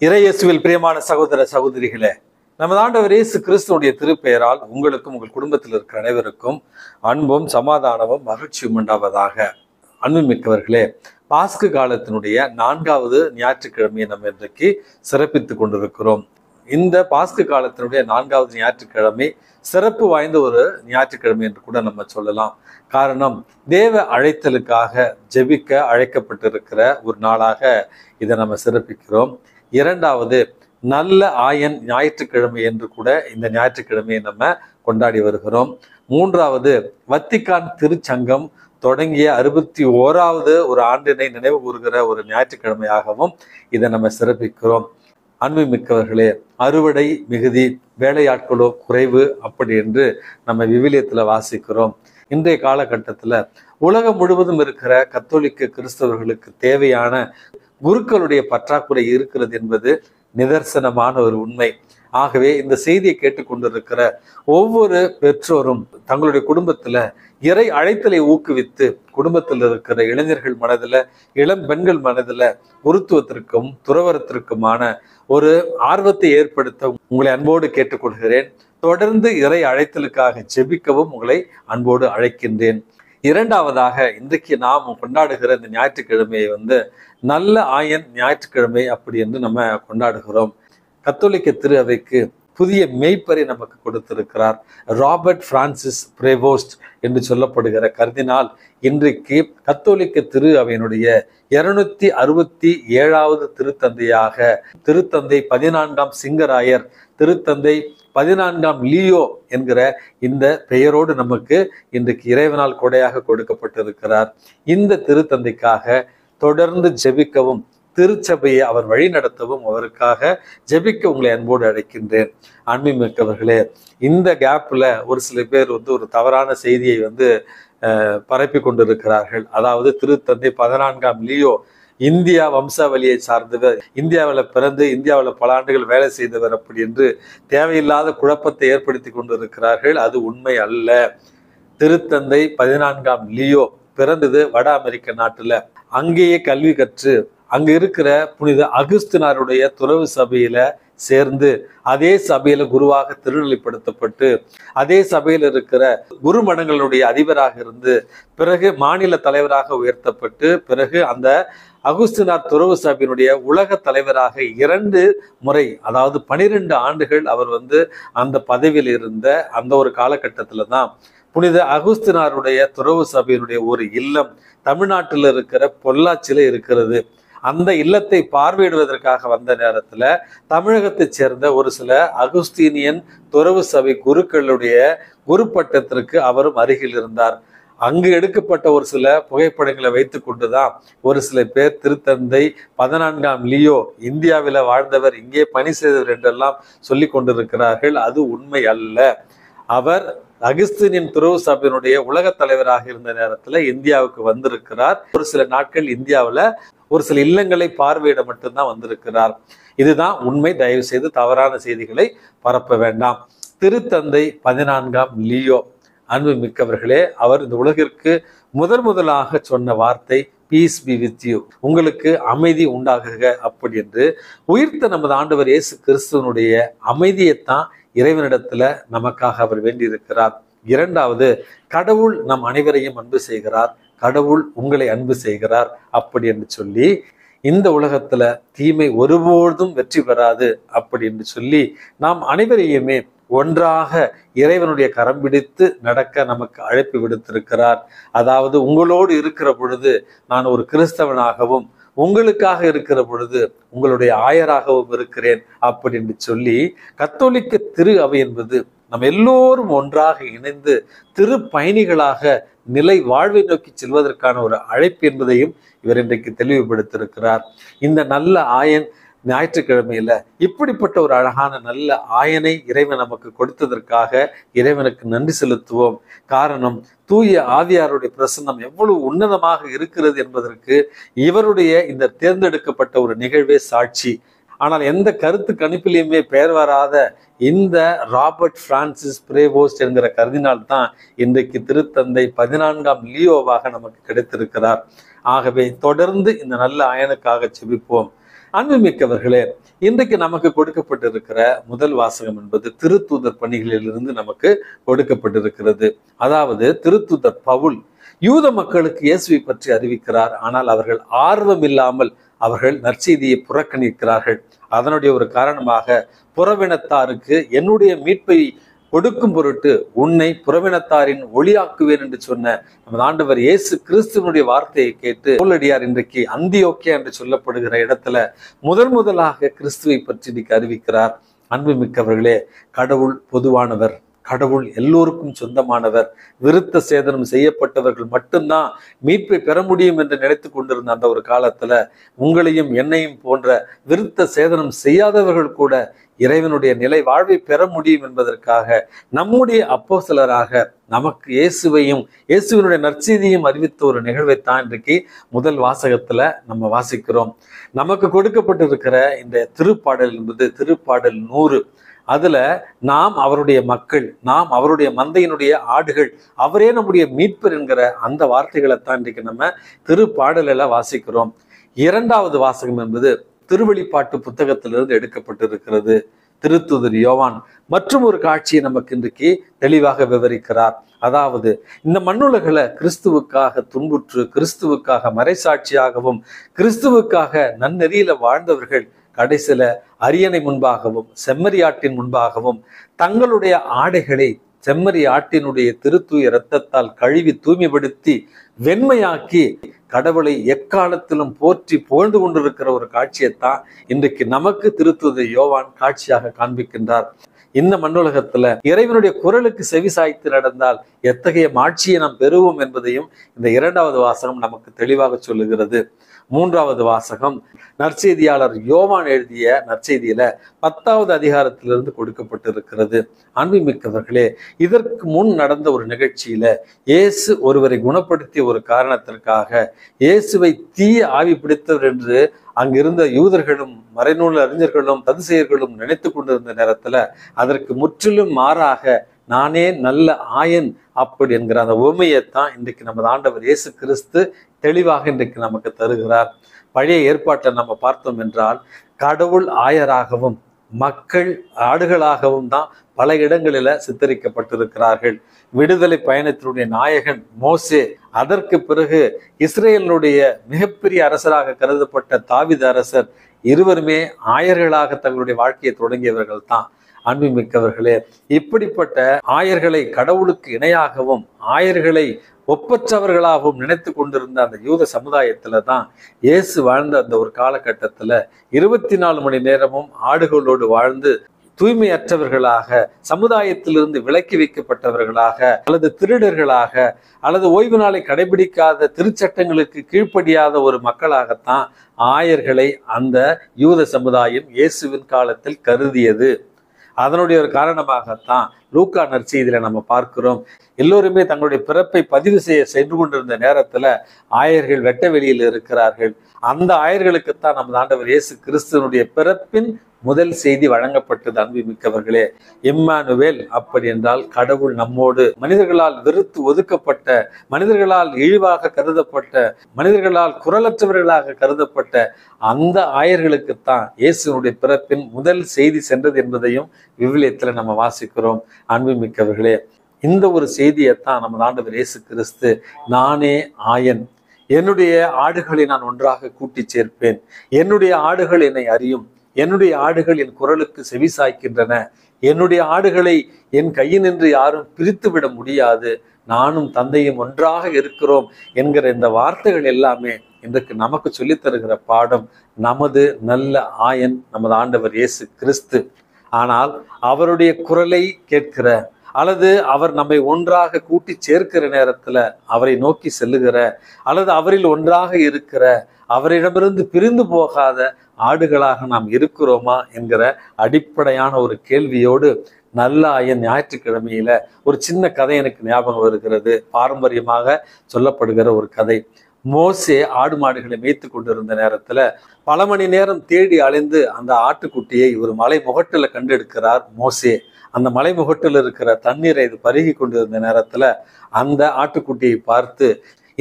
இறையேசுவில் பிரியமான சகோதர சகோதரிகளே, நமது ஆண்டவர் இயேசு கிறிஸ்துவுடைய திருப்பெயரால் உங்களுக்கும் உங்கள் குடும்பத்தில் இருக்கிற அனைவருக்கும் அன்பும் சமாதானமும் மகிழ்ச்சியும் உண்டாவதாக. அன்புமிக்கவர்களே, பாஸ்கு காலத்தினுடைய 4வது ஞாயிற்றுக்கிழமையை நம்ம இன்றைக்கு சிறப்பித்துக் கொண்டிருக்கிறோம். இந்த பாஸ்கு காலத்தினுடைய 4வது ஞாயிற்றுக்கிழமை சிறப்பு வாய்ந்த ஒரு ஞாயிற்றுக்கிழமை என்று கூட நம்ம சொல்லலாம். காரணம், தேவ அழைத்தலுக்காக ஜெபிக்க அழைக்கப்பட்டிருக்கிற ஒரு நாளாக இதை நம்ம சிறப்பிக்கிறோம். 2வது நல்ல ஆயன் ஞாயிற்றுக்கிழமை என்று கூட இந்த ஞாயிற்றுக்கிழமையை நம்ம கொண்டாடி வருகிறோம். 3வது வத்திக்கான் திருச்சங்கம் தொடங்கிய 61வது ஒரு ஆண்டினை நினைவு கூறுகிற ஒரு ஞாயிற்றுக்கிழமையாகவும் இதை நம்ம சிறப்பிக்கிறோம். அன்புமிக்கவர்களே, அறுவடை மிகுதி, வேலையாட்களோ குறைவு அப்படி என்று நம்ம விவிலியத்தில் வாசிக்கிறோம். இன்றைய காலகட்டத்தில் உலகம் முழுவதும் இருக்கிற கத்தோலிக்க கிறிஸ்தவர்களுக்கு தேவையான குருக்களுடைய பற்றாக்குறை இருக்கிறது என்பது நிதர்சனமான ஒரு உண்மை. ஆகவே இந்த செய்தியை கேட்டுக்கொண்டிருக்கிற ஒவ்வொரு பெற்றோரும் தங்களுடைய குடும்பத்துல இறை அழைத்தலை ஊக்குவித்து குடும்பத்தில் இருக்கிற இளைஞர்கள் மனதில், இளம் பெண்கள் மனதில் குருத்துவத்திற்கும் துறவரத்திற்குமான ஒரு ஆர்வத்தை ஏற்படுத்த உங்களை அன்போடு கேட்டுக்கொள்கிறேன். தொடர்ந்து இறை அழைத்தலுக்காக ஜெபிக்கவும் உங்களை அன்போடு அழைக்கின்றேன். 2வதாக இன்றைக்கு நாம் கொண்டாடுகிற இந்த ஞாயிற்றுக்கிழமையை நல்ல ஆயன் ஞாயிற்றுக்கிழமை அப்படி என்று நம்ம கொண்டாடுகிறோம். கத்தோலிக்க திரு அவைக்கு புதிய மெய்ப்பரை நமக்கு கொடுத்திருக்கிறார். ராபர்ட் பிரான்சிஸ் பிரேவோஸ்ட் என்று சொல்லப்படுகிற கர்தினால் இன்றைக்கு கத்தோலிக்க திரு அவையினுடைய 267வது திருத்தந்தையாக திருத்தந்தை 14ஆம் சிங்கராயர், திருத்தந்தை 14ஆம் லியோ என்கிற இந்த பெயரோடு நமக்கு இன்றைக்கு இறைவனால் கொடையாக கொடுக்கப்பட்டிருக்கிறார். இந்த திருத்தந்தைக்காக தொடர்ந்து ஜெபிக்கவும் திருச்சபையை அவர் வழி நடத்தவும் அவருக்காக ஜெபிக்க உங்களை அன்போடு அழைக்கின்றேன். அன்புமிக்கவர்களே, இந்த கேப்ல ஒரு சில பேர் ஒரு தவறான செய்தியை பரப்பி கொண்டிருக்கிறார்கள். அதாவது திருத்தந்தை 14ஆம் லியோ இந்தியா வம்சாவளியை சார்ந்தவர், இந்தியாவில் பிறந்து இந்தியாவில் பல ஆண்டுகள் வேலை செய்தவர் அப்படி என்று தேவையில்லாத குழப்பத்தை ஏற்படுத்தி கொண்டிருக்கிறார்கள். அது உண்மை அல்ல. திருத்தந்தை 14ஆம் லியோ பிறந்தது வட அமெரிக்க நாட்டுல. அங்கேயே கல்வி கற்று அங்க இருக்கிற புனித அகுஸ்தினாருடைய துறவு சபையில சேர்ந்து அதே சபையில குருவாக திருநிலைப்படுத்தப்பட்டு அதே சபையில் இருக்கிற குரு மடங்களுடைய அதிபராக இருந்து பிறகு மாநில தலைவராக உயர்த்தப்பட்டு பிறகு அந்த அகுஸ்தினார் துறவு சபையினுடைய உலக தலைவராக 2 முறை, அதாவது 12 ஆண்டுகள் அவர் அந்த பதவியில் இருந்த அந்த ஒரு காலகட்டத்துல தான் புனித அகுஸ்தினாருடைய துறவு சபையினுடைய ஒரு இல்லம் தமிழ்நாட்டில் இருக்கிற பொள்ளாச்சியில இருக்கிறது. அந்த இல்லத்தை பார்வையிடுவதற்காக வந்த நேரத்துல தமிழகத்தை சேர்ந்த ஒரு சில அகுஸ்தீனியன் துறவு சபை குருக்களுடைய குரு பட்டத்திற்கு அவரும் அருகில் இருந்தார். அங்கு எடுக்கப்பட்ட ஒரு சில புகைப்படங்களை வைத்து கொண்டுதான் ஒரு சில பேர் திருத்தந்தை 14ஆம் லியோ இந்தியாவில வாழ்ந்தவர், இங்கே பணி செய்தவர் என்றெல்லாம் சொல்லி கொண்டிருக்கிறார்கள். அது உண்மை அல்ல. அவர் அகுஸ்தீனியன் துறவு சபையினுடைய உலக தலைவராக இருந்த நேரத்துல இந்தியாவுக்கு வந்திருக்கிறார். ஒரு சில நாட்கள் இந்தியாவில் ஒரு சில இல்லங்களை பார்வையிட மட்டும்தான் வந்திருக்கிறார். இதுதான் உண்மை. தயவு செய்து தவறான செய்திகளை பரப்ப வேண்டாம். திருத்தந்தை 14ஆம் லியோ, அன்பு மிக்கவர்களே, அவர் இந்த உலகிற்கு முதலாக சொன்ன வார்த்தை பீஸ் பி வித் யூ, உங்களுக்கு அமைதி உண்டாகுக அப்படி என்று உயிர்த்த நமது ஆண்டவர் இயேசு கிறிஸ்துவனுடைய அமைதியைத்தான் இறைவனிடத்துல நமக்காக அவர் வேண்டியிருக்கிறார். 2வது, கடவுள் நம் அனைவரையும் அன்பு செய்கிறார், கடவுள் உங்களை அன்பு செய்கிறார் அப்படி என்று சொல்லி இந்த உலகத்துல தீமை ஒருபோதும் வெற்றி பெறாது அப்படி என்று சொல்லி நாம் அனைவரையுமே ஒன்றாக இறைவனுடைய கரம் பிடித்து நடக்க நமக்கு அழைப்பு விடுத்திருக்கிறார். அதாவது உங்களோடு இருக்கிற பொழுது நான் ஒரு கிறிஸ்தவனாகவும் உங்களுக்காக இருக்கிற பொழுது உங்களுடைய ஆயராகவும் இருக்கிறேன் அப்படி என்று சொல்லி கத்தோலிக்க திரு அவை என்பது நம்ம எல்லோரும் ஒன்றாக இணைந்து திரு பயணிகளாக நிலை வாழ்வை நோக்கி செல்வதற்கான ஒரு அழைப்பு என்பதையும் இவர் இன்றைக்கு தெளிவுபடுத்தியிருக்கிறார். இந்த நல்ல ஆயன் ஞாயிற்றுக்கிழமையில இப்படிப்பட்ட ஒரு அழகான நல்ல ஆயனை இறைவன் நமக்கு கொடுத்ததற்காக இறைவனுக்கு நன்றி செலுத்துவோம். காரணம், தூய ஆவியாருடைய பிரசன்னம் எவ்வளவு உன்னதமாக இருக்கிறது என்பதற்கு இவருடைய இந்த தேர்ந்தெடுக்கப்பட்ட ஒரு நிகழ்வே சாட்சி. ஆனால் எந்த கருத்து கணிப்பிலையுமே பெயர் வராத இந்த ராபர்ட் பிரான்சிஸ் பிரேவோஸ்ட் என்கிற கர்தினால் தான் இன்றைக்கு திருத்தந்தை 14ஆம் லியோவாக நமக்கு கிடைத்திருக்கிறார். ஆகவே தொடர்ந்து இந்த நல்ல ஆயனுக்காக ஜெபிப்போம். அன்புமிக்கவர்களே, இன்றைக்கு நமக்கு கொடுக்கப்பட்டிருக்கிற முதல் வாசகம் என்பது திருத்தூதர் பணிகளிலிருந்து நமக்கு கொடுக்கப்பட்டிருக்கிறது. அதாவது திருத்தூதர் பவுல் யூத மக்களுக்கு இயேசுவை பற்றி அறிவிக்கிறார். ஆனால் அவர்கள் ஆர்வம் இல்லாமல் அவர்கள் நற்செய்தியை புறக்கணிக்கிறார்கள். அதனுடைய ஒரு காரணமாக புறவினத்தாருக்கு என்னுடைய மீட்பை கொடுக்கும் பொருட்டு உன்னை புறவினத்தாரின் ஒளியாக்குவேன் என்று சொன்ன நமது ஆண்டவர் இயேசு கிறிஸ்துவனுடைய வார்த்தையை கேட்டு பவுலடியார் இன்றைக்கு அந்தியோக்கியா என்று சொல்லப்படுகிற இடத்துல முதலாக கிறிஸ்துவை பற்றி இன்னைக்கு அறிவிக்கிறார். அன்புமிக்கவர்களே, கடவுள் பொதுவானவர், கடவுள் எல்லோருக்கும் சொந்தமானவர். விருத்த சேதனம் செய்யப்பட்டவர்கள் மட்டும்தான் மீட்பை பெற முடியும் என்று நினைத்து கொண்டிருந்த அந்த ஒரு காலத்துல உங்களையும் என்னையும் போன்ற விருத்த சேதனம் செய்யாதவர்கள் கூட இறைவனுடைய நிலை வாழ்வை பெற முடியும் என்பதற்காக நம்முடைய அப்போஸ்தலராக நமக்கு இயேசுவையும் இயேசுவினுடைய நற்செய்தியும் அறிவித்த ஒரு நிகழ்வைத்தான் இன்றைக்கு முதல் வாசகத்துல நம்ம வாசிக்கிறோம். நமக்கு கொடுக்கப்பட்டிருக்கிற இந்த திருப்பாடல் என்பது திருப்பாடல் 100. அதுல நாம் அவருடைய மக்கள், நாம் அவருடைய மந்தையினுடைய ஆடுகள், அவரே நம்முடைய மீட்பர் என்கிற அந்த வார்த்தைகளைத்தான் இன்றைக்கு நம்ம திருப்பாடலில் வாசிக்கிறோம். 2வது வாசகம் என்பது திருவெளிப்பாட்டு புத்தகத்திலிருந்து எடுக்கப்பட்டிருக்கிறது. திருத்தூதர் யோவான் மற்றும் ஒரு காட்சியை நமக்கு இன்றைக்கு தெளிவாக விவரிக்கிறார். அதாவது இந்த மண்ணுலகில கிறிஸ்துவுக்காக துன்புற்று, கிறிஸ்துவுக்காக மறைசாட்சியாகவும், கிறிஸ்துவுக்காக நன்னெறியில வாழ்ந்தவர்கள் கடைசியில அரியணை முன்பாகவும் செம்மறியாட்டின் முன்பாகவும் தங்களுடைய ஆடைகளை செம்மறி ஆட்டினுடைய திருத்தூய இரத்தத்தால் கழுவி தூய்மைப்படுத்தி வெண்மையாக்கி கடவுளை எக்காலத்திலும் போற்றி புகழ்ந்து கொண்டிருக்கிற ஒரு காட்சியைத்தான் இன்றைக்கு நமக்கு திருத்தூதர் யோவான் காட்சியாக காண்பிக்கின்றார். இந்த மண்ணுலகத்துல இறைவனுடைய குரலுக்கு செவி சாய்த்து நடந்தால் எத்தகைய மாட்சியை நாம் பெறுவோம் என்பதையும் இந்த 2வது வாசகம் நமக்கு தெளிவாக சொல்லுகிறது. 3வது வாசகம் நற்செய்தியாளர் யோவான் எழுதிய நற்செய்தியில 10வது அதிகாரத்திலிருந்து கொடுக்கப்பட்டிருக்கிறது. அன்புமிக்கவர்களே, இதற்கு முன் நடந்த ஒரு நிகழ்ச்சியில இயேசு ஒருவரை குணப்படுத்திய ஒரு காரணத்திற்காக இயேசுவை தீய ஆவி பிடித்தவர் என்று அங்கிருந்த யூதர்களும் மறைநூல் அறிஞர்களும் சதுசேயர்களும் நினைத்து கொண்டிருந்த நேரத்துல அதற்கு முற்றிலும் மாறாக நானே நல்ல ஆயன் அப்படி என்கிற அந்த உவமையைத்தான் இன்றைக்கு நமது ஆண்டவர் இயேசு கிறிஸ்து தெளிவாக இன்றைக்கு நமக்கு தருகிறார். பழைய ஏற்பாட்டை நம்ம பார்த்தோம் என்றால் கடவுள் ஆயராகவும் மக்கள் ஆடுகளாகவும் தான் பல இடங்களில சித்தரிக்கப்பட்டிருக்கிறார்கள். விடுதலை பயணத்தினுடைய நாயகன் மோசே, அதற்கு பிறகு இஸ்ரேலினுடைய மிகப்பெரிய அரசராக கருதப்பட்ட தாவீது அரசர், இருவருமே ஆயர்களாக தங்களுடைய வாழ்க்கையை தொடங்கியவர்கள் தான். அன்புமிக்கவர்களே, இப்படிப்பட்ட ஆயர்களை கடவுளுக்கு இணையாகவும் ஆயர்களை ஒப்பற்றவர்களாகவும் நினைத்து கொண்டிருந்த அந்த யூத சமுதாயத்துல தான் இயேசு வாழ்ந்த அந்த ஒரு காலகட்டத்துல 24 மணி நேரமும் ஆடுகளோடு வாழ்ந்து தூய்மையற்றவர்களாக, சமுதாயத்திலிருந்து விலக்கி வைக்கப்பட்டவர்களாக, அல்லது திருடர்களாக, அல்லது ஓய்வு நாளை கடைபிடிக்காத திருச்சட்டங்களுக்கு கீழ்ப்படியாத ஒரு மக்களாகத்தான் ஆயர்களை அந்த யூத சமுதாயம் இயேசுவின் காலத்தில் கருதியது. அதனுடைய ஒரு காரணமாகத்தான் லூக்கா நற்செய்தியில நம்ம பார்க்கிறோம். எல்லோருமே தங்களுடைய பிறப்பை பதிவு செய்ய சென்று கொண்டிருந்த நேரத்துல ஆயர்கள் வெட்ட வெளியில் இருக்கிறார்கள். அந்த ஆயர்களுக்குத்தான் நமது ஆண்டவர் இயேசு கிறிஸ்துவனுடைய பிறப்பின் முதல் செய்தி வழங்கப்பட்டது. அன்புமிக்கவர்களே, இம்மானுவேல், அப்படி என்றால் கடவுள் நம்மோடு. மனிதர்களால் வெறுத்து ஒதுக்கப்பட்ட, மனிதர்களால் இழிவாக கருதப்பட்ட, மனிதர்களால் குரலற்றவர்களாக கருதப்பட்ட அந்த ஆயர்களுக்குத்தான் இயேசுனுடைய பிறப்பின் முதல் செய்தி சென்றது என்பதையும் விவிலியத்துல நம்ம வாசிக்கிறோம். அன்புமிக்கவர்களே, இந்த ஒரு செய்தியைத்தான் நமது ஆண்டவர் இயேசு கிறிஸ்து நானே ஆயன், என்னுடைய ஆடுகளை நான் ஒன்றாக கூட்டி சேர்ப்பேன், என்னுடைய ஆடுகள் என்னை அறியும், என்னுடைய ஆடுகள் என் குரலுக்கு செவி சாய்க்கின்றன, என்னுடைய ஆடுகளை என் கையினின்று யாரும் பிரித்து விட முடியாது, நானும் தந்தையும் ஒன்றாக இருக்கிறோம் என்கிற இந்த வார்த்தைகள் எல்லாமே இன்றைக்கு நமக்கு சொல்லித் தருகிற பாடம் நமது நல்ல ஆயன் நமது ஆண்டவர் இயேசு கிறிஸ்து. ஆனால் அவருடைய குரலை கேட்கிற அல்லது அவர் நம்மை ஒன்றாக கூட்டி சேர்க்கிற நேரத்துல அவரை நோக்கி செல்லுகிற அல்லது அவரில் ஒன்றாக இருக்கிற, அவரிடமிருந்து பிரிந்து போகாத ஆடுகளாக நாம் இருக்கிறோமா என்கிற அடிப்படையான ஒரு கேள்வியோடு நல்ல ஆயன் ஞாயிற்றுக்கிழமையில ஒரு சின்ன கதை எனக்கு ஞாபகம் வருகிறது. பாரம்பரியமாக சொல்லப்படுகிற ஒரு கதை. மோசே ஆடு மாடுகளை மேய்த்து கொண்டிருந்த நேரத்துல பல மணி நேரம் தேடி அலைந்து அந்த ஆட்டுக்குட்டியை ஒரு மலை முகட்டுல கண்டெடுக்கிறார் மோசே. அந்த மலை முகட்டில் இருக்கிற தண்ணீரை இது பருகி கொண்டிருந்த நேரத்துல அந்த ஆட்டுக்குட்டியை பார்த்து,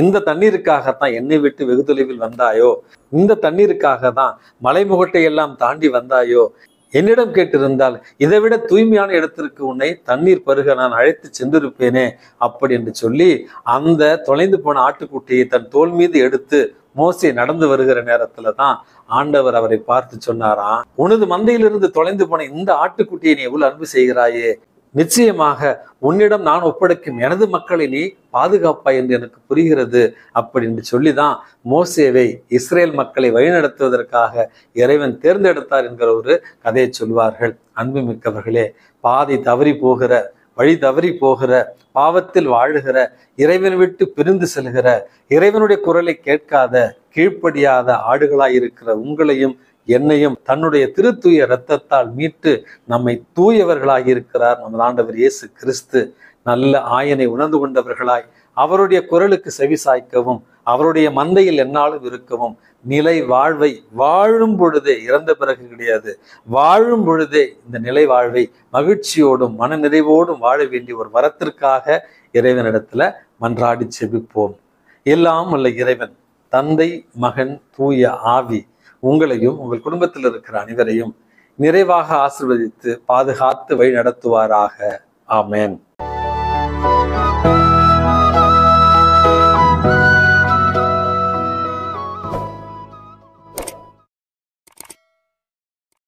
இந்த தண்ணீருக்காகத்தான் என்னை விட்டு வெகு தொலைவில் வந்தாயோ? இந்த தண்ணீருக்காக தான் மலைமுகட்டை எல்லாம் தாண்டி வந்தாயோ? என்னிடம் கேட்டிருந்தால் இதைவிட தூய்மையான இடத்திற்கு உன்னை தண்ணீர் பருக நான் அழைத்து சென்றிருப்பேனே அப்படி என்று சொல்லி அந்த தொலைந்து போன ஆட்டுக்குட்டியை தன் தோள் மீது எடுத்து மோசே நடந்து வருகிற நேரத்துல தான் ஆண்டவர் அவரை பார்த்து சொன்னாராம், உனது மந்தையிலிருந்து தொலைந்து போன இந்த ஆட்டுக்குட்டியை நீ எவ்வளவு அன்பு செய்கிறாயே, நிச்சயமாக உன்னிடம் நான் ஒப்படைக்கும் எனது மக்களை நீ பாதுகாப்பாய் என்று எனக்கு புரிகிறது அப்படி என்று சொல்லிதான் மோசேவை இஸ்ரேல் மக்களை வழிநடத்துவதற்காக இறைவன் தேர்ந்தெடுத்தார் என்கிற ஒரு கதையை சொல்வார்கள். அன்புமிக்கவர்களே, பாதை தவறி போகிற, வழி தவறி போகிற, பாவத்தில் வாழுகிற, இறைவன் விட்டு பிரிந்து செல்கிற, இறைவனுடைய குரலை கேட்காத, கீழ்ப்படியாத ஆடுகளாய் இருக்கிற உங்களையும் என்னையும் தன்னுடைய திருத்தூய இரத்தத்தால் மீட்டு நம்மை தூயவர்களாகி இருக்கிறார் நமது ஆண்டவர் இயேசு கிறிஸ்து. நல்ல ஆயனை உணர்ந்து கொண்டவர்களாய் அவருடைய குரலுக்கு செவிசாய்க்கவும், அவருடைய மந்தையில் எந்நாளும் இருக்கவும், நிலை வாழ்வை வாழும் பொழுதே, இறந்த பிறகு கிடையாது, வாழும் பொழுதே இந்த நிலை வாழ்வை மகிழ்ச்சியோடும் மன நிறைவோடும் வாழ வேண்டிய ஒரு வரத்திற்காக இறைவனிடத்துல மன்றாடி செபிப்போம். எல்லாம் அல்ல இறைவன் தந்தை, மகன், தூய ஆவி உங்களையும் உங்கள் குடும்பத்தில் இருக்கிற அனைவரையும் நிறைவாக ஆசீர்வதித்து பாதுகாத்து வழி நடத்துவாராக. ஆமென்.